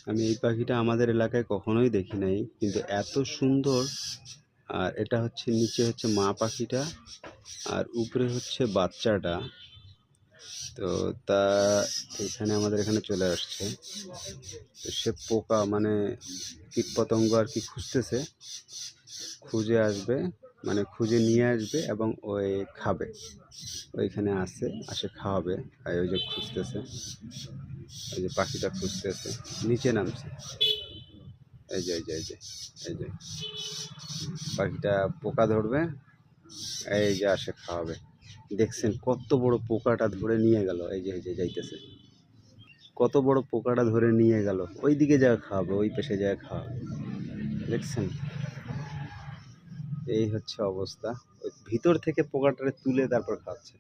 আমি এই পাখিটা আমাদের এলাকায় কখনোই দেখি নাই, কিন্তু এত সুন্দর। আর এটা হচ্ছে নিচে হচ্ছে মা পাখিটা, আর উপরে হচ্ছে বাচ্চাটা। তো তা এখানে আমাদের এখানে চলে আসছে। তো সে পোকা মানে কীটপতঙ্গ আর কি খুঁজতেছে, খুঁজে আসবে, মানে খুঁজে নিয়ে আসবে এবং ওই খাবে। ওইখানে আসে খাওয়াবে। আর ওই যে খুঁজতেছে, ওই যে পাখিটা খুঁজতেছে, নিচে নামছে। এই যে এই যে এই যে এই যে পাখিটা পোকা ধরবে, এই যে আসে খাওয়াবে। দেখছেন কত বড় পোকাটা ধরে নিয়ে গেল, এই যে যাইতেছে। কত বড় পোকাটা ধরে নিয়ে গেল, ওই দিকে যায় খাওয়াবে, ওই পাশে যায় খাওয়াবে। দেখছেন, এই হচ্ছে অবস্থা। ওই ভিতর থেকে পোকাটারে তুলে তারপর খাচ্ছে।